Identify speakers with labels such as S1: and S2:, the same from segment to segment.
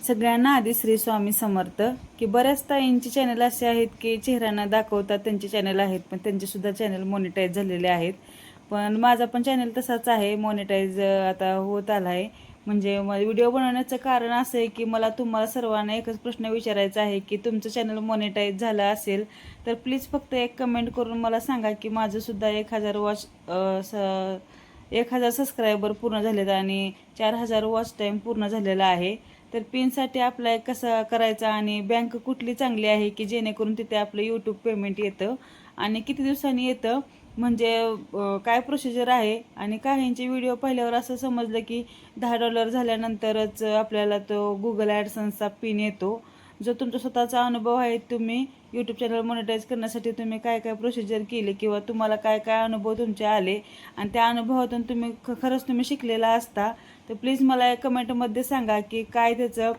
S1: सगळ्यांना आधी श्री स्वामी समर्थ. की बऱ्याच ताईंचे चॅनल असे आहेत की चेहऱ्यानं दाखवतात त्यांचे चॅनल आहेत, पण त्यांचे सुद्धा चॅनल मॉनिटाईज झालेले आहेत. पण माझा पण चॅनल तसाच आहे, मॉनिटाईज आता होत आला आहे. म्हणजे व्हिडिओ बनवण्याचं कारण असं आहे की मला तुम्हाला सर्वांना एकच प्रश्न विचारायचा आहे की तुमचं चॅनल मॉनिटाईज झालं असेल तर प्लीज फक्त एक कमेंट करून मला सांगा की माझंसुद्धा 1000 वॉच 1000 सबस्क्रायबर पूर्ण झालेत आणि 4000 वॉच टाईम पूर्ण झालेला आहे. तर पिनसाठी अप्लाय कसा करायचा आणि बँक कुठली चांगली आहे की जेणेकरून तिथे आपलं यूट्यूब पेमेंट येतं आणि किती दिवसांनी येतं, म्हणजे काय प्रोसिजर आहे. आणि काहींचे व्हिडिओ पाहिल्यावर असं समजलं की $10 झाल्यानंतरच आपल्याला तो गुगल ॲडसन्सचा पिन येतो. जो तुमचा स्वतःचा अनुभव आहे, तुम्ही यूट्यूब चॅनल मॉनिटाईज करण्यासाठी तुम्ही काय काय प्रोसिजर केली किंवा तुम्हाला काय काय अनुभव तुमचे आले आणि त्या अनुभवातून तुम्ही खरंच तुम्ही शिकलेला असता तर प्लीज मला कमेंटमध्ये सांगा की काय त्याचं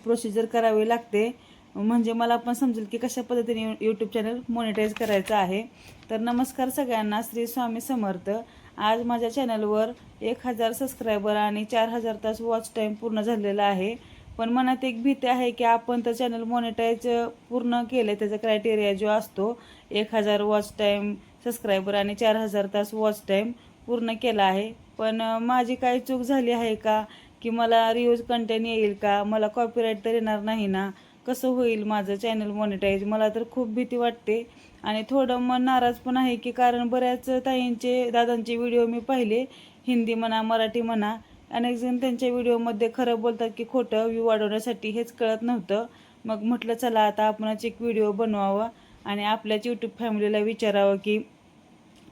S1: प्रोसिजर करावी लागते, म्हणजे मला पण समजेल की कशा पद्धतीने यूट्यूब चॅनल मॉनिटाईज करायचं आहे. तर नमस्कार सगळ्यांना, श्री स्वामी समर्थ. आज माझ्या चॅनलवर 1000 सबस्क्रायबर आणि 4000 तास वॉच टाईम पूर्ण झालेला आहे. पण मनात एक भीती आहे की आपण तर चॅनल मॉनिटाईज पूर्ण केलं, त्याचा क्रायटेरिया जो असतो 1000 वॉच टाईम सबस्क्रायबर आणि 4000 तास वॉच टाईम पूर्ण केला आहे. पण माझी काही चूक झाली आहे का, की मला रिव्ह्यूज कंटेंट येईल का, मला कॉपीराईट तर येणार नाही ना, कसं होईल माझं चॅनल मॉनिटाईज, मला तर खूप भीती वाटते. आणि थोडं मन नाराज पण आहे की कारण बऱ्याच ताईंचे दादांचे व्हिडिओ मी पाहिले, हिंदी म्हणा मराठी म्हणा, अनेक जण त्यांच्या व्हिडिओमध्ये खरं बोलतात की खोटं व्ह्यू वाढवण्यासाठी, हेच कळत नव्हतं. मग म्हटलं चला आता आपणच एक व्हिडिओ बनवावा आणि आपल्याच यूट्यूब फॅमिलीला विचारावं की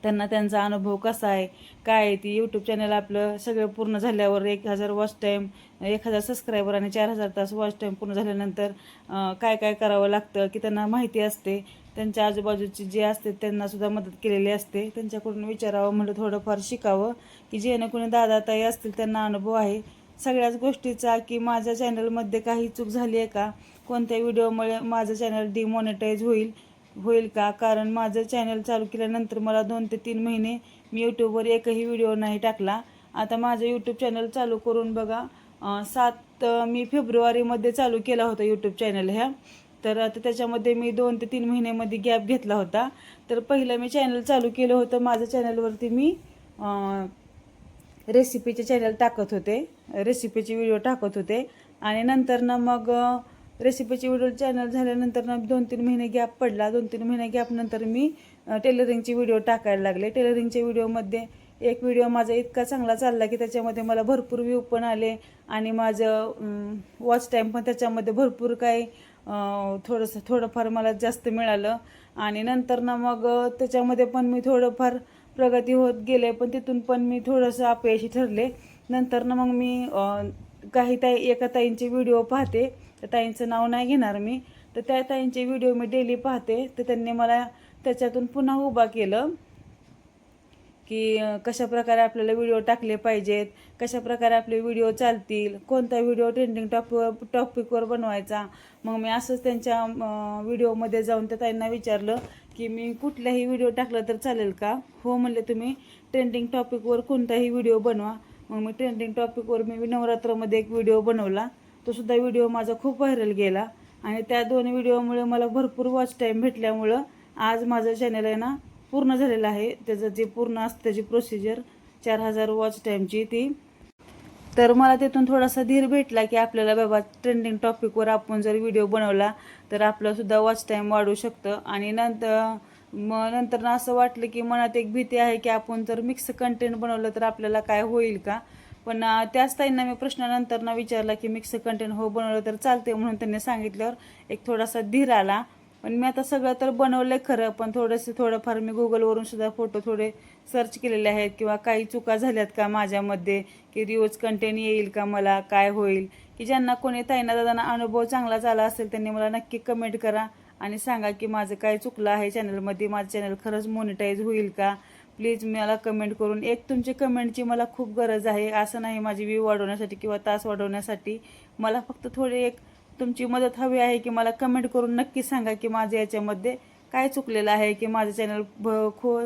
S1: त्यांना त्यांचा अनुभव कसा आहे, काय आहे. ती यूट्यूब चॅनल आपलं सगळं पूर्ण झाल्यावर 1000 वॉच टाईम, 1000 सबस्क्रायबर आणि 4000 तास वॉच टाईम पूर्ण झाल्यानंतर काय काय करावं लागतं की त्यांना माहिती असते. त्यांच्या आजूबाजूचे जे असते त्यांनासुद्धा मदत केलेली असते, त्यांच्याकडून विचारावं म्हटलं, थोडंफार शिकावं की जेणे कोणी दादा ताई असतील त्यांना अनुभव आहे सगळ्याच गोष्टीचा, की माझ्या चॅनलमध्ये काही चूक झाली आहे का, कोणत्या व्हिडिओमुळे माझं चॅनल डिमॉनिटाईज होईल का. कारण माझं चॅनल चालू केल्यानंतर मला 2 ते 3 महिने मी यूट्यूबवर एकही व्हिडिओ नाही टाकला. आता माझं यूट्यूब चॅनल चालू करून बघा 7 मी फेब्रुवारीमध्ये चालू केला होता यूट्यूब चॅनल ह्या. तर आता त्याच्यामध्ये मी 2 ते 3 महिन्यामध्ये गॅप घेतला होता. तर पहिलं मी चॅनल चालू केलं होतं, माझ्या चॅनलवरती मी रेसिपीचे चॅनल टाकत होते, रेसिपीचे व्हिडिओ टाकत होते. आणि नंतर ना मग रेसिपीचे व्हिडिओ चॅनल झाल्यानंतर ना 2-3 महिने गॅप पडला. 2-3 महिने गॅपनंतर मी टेलरिंगचे व्हिडिओ टाकायला लागले. टेलरिंगच्या व्हिडिओमध्ये एक व्हिडिओ माझा इतका चांगला चालला की त्याच्यामध्ये मला भरपूर व्ह्यू पण आले आणि माझं वॉच टाईम पण त्याच्यामध्ये भरपूर काही थोडंफार मला जास्त मिळालं. आणि नंतर ना मग त्याच्यामध्ये पण मी थोडंफार प्रगती होत गेले, पण तिथून पण मी थोडंसं अपयशी ठरले. नंतर ना मग मी काही एका ताईंचे व्हिडिओ पाहते, त्या ताईंचं नाव नाही घेणार मी. तर त्या ताईंचे व्हिडिओ मी डेली पाहते, तर त्यांनी मला त्याच्यातून पुन्हा उभा केलं की कशाप्रकारे आपल्याला व्हिडिओ टाकले पाहिजेत, कशाप्रकारे आपले व्हिडिओ चालतील, कोणता व्हिडिओ ट्रेंडिंग टॉपिकवर बनवायचा. मग मी असंच त्यांच्या व्हिडिओमध्ये जाऊन त्या ताईंना विचारलं की मी कुठलाही व्हिडिओ टाकला तर चालेल का. हो म्हणले, तुम्ही ट्रेंडिंग टॉपिकवर कोणताही व्हिडिओ बनवा. मग मी ट्रेंडिंग टॉपिकवर मी नवरात्रामध्ये एक व्हिडिओ बनवला, तो सुद्धा व्हिडिओ माझा खूप व्हायरल गेला. आणि त्या 2 व्हिडिओमुळे मला भरपूर वॉच टाईम भेटल्यामुळं आज माझं चॅनल आहे ना पूर्ण झालेलं आहे. त्याचं जे पूर्ण असतं त्याची प्रोसिजर 4000 वॉच टाईमची ती. तर मला तिथून थोडासा धीर भेटला की आपल्याला बाबा ट्रेंडिंग टॉपिकवर आपण जर व्हिडिओ बनवला तर आपलंसुद्धा वॉच टाईम वाढू शकतं. आणि नंतर ना असं वाटलं की मनात एक भीती आहे की आपण जर मिक्स कंटेंट बनवलं तर आपल्याला काय होईल का. पण त्याच ताईंना मी प्रश्नानंतर ना विचारला की मिक्स कंटेंट हो बनवलं तर चालते, म्हणून त्यांनी सांगितल्यावर एक थोडासा धीर आला. पण मी आता सगळं तर बनवलं खरं, पण थोडंफार मी गुगलवरून सुद्धा फोटो थोडे सर्च केलेले आहेत किंवा काही चुका झाल्यात का माझ्यामध्ये, की रिव्ह्यूज कंटेंट येईल का, मला काय होईल. की ज्यांना कोणी ताईंना दादांना अनुभव चांगला झाला असेल त्यांनी मला नक्की कमेंट करा आणि सांगा की माझं काय चुकलं आहे चॅनलमध्ये, माझं चॅनल खरंच मॉनिटाईज होईल का. प्लीज मला कमेंट करून, एक तुमची कमेंटची मला खूप गरज आहे. असं नाही माझी व्ह्यू वाढवण्यासाठी किंवा तास वाढवण्यासाठी, मला फक्त थोडी एक तुमची मदत हवी आहे की मला कमेंट करून नक्की सांगा की माझं याच्यामध्ये काय चुकलेलं आहे, की माझं चॅनल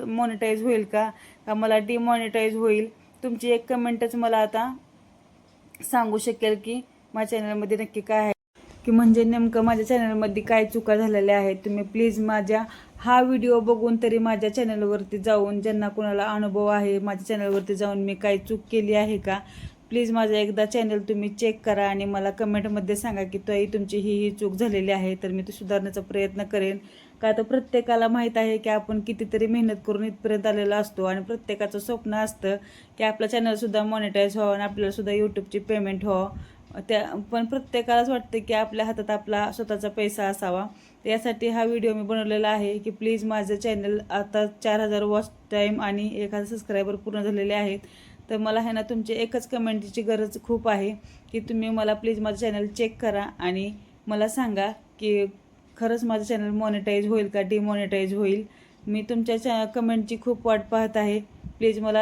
S1: मॉनिटाईज होईल का मला डिमॉनिटाईज होईल. तुमची एक कमेंटच मला आता सांगू शकेल की माझ्या चॅनलमध्ये नक्की काय आहे, की म्हणजे नेमकं माझ्या चॅनलमध्ये काय चुका झालेल्या आहेत. तुम्ही प्लीज माझ्या हा व्हिडिओ बघून तरी माझ्या चॅनलवरती जाऊन, ज्यांना कोणाला अनुभव आहे माझ्या चॅनलवरती जाऊन मी काय चूक केली आहे का, प्लीज माझं एकदा चॅनल तुम्ही चेक करा आणि मला कमेंटमध्ये सांगा की ताई तुमची ही चूक झालेली आहे. तर मी ती सुधारण्याचा प्रयत्न करेन. का तर प्रत्येकाला माहीत आहे की आपण कितीतरी मेहनत करून इथपर्यंत आलेलो असतो आणि प्रत्येकाचं स्वप्न असतं की आपलं चॅनलसुद्धा मॉनिटाईज व्हावं आणि आपल्यालासुद्धा यूट्यूबची पेमेंट व्हावं. पण प्रत्येकालाच वाटतं की आपल्या हातात आपला स्वतःचा पैसा असावा. यासाठी हा व्हिडिओ मी बनवलेला आहे की प्लीज माझं चॅनल आता 4000 वॉच टाईम आणि 1000 सबस्क्रायबर पूर्ण झालेले आहेत. तर मला आहे ना तुमची एकच कमेंटची गरज खूप आहे की तुम्ही मला प्लीज माझं चॅनल चेक करा आणि मला सांगा की खरंच माझं चॅनल मॉनिटाईज होईल का डिमॉनिटाईज होईल. मी तुमच्या कमेंटची खूप वाट पाहत आहे. प्लीज मला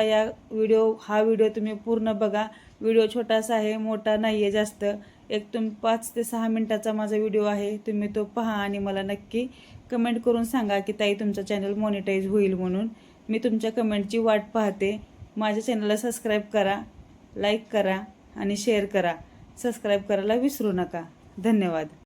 S1: हा व्हिडिओ तुम्ही पूर्ण बघा. व्हिडिओ छोटासा आहे, मोठा नाही आहे जास्त. एक 5 ते 6 मिनटाचा माझा व्हिडिओ आहे. तुम्ही तो पहा आणि मला नक्की कमेंट करून सांगा की ताई तुमचं चॅनल मॉनिटाईज होईल म्हणून. मी तुमच्या कमेंटची वाट पाहते. माझ्या चॅनलला सबस्क्राईब करा, लाईक करा आणि शेअर करा. सबस्क्राईब करायला विसरू नका. धन्यवाद.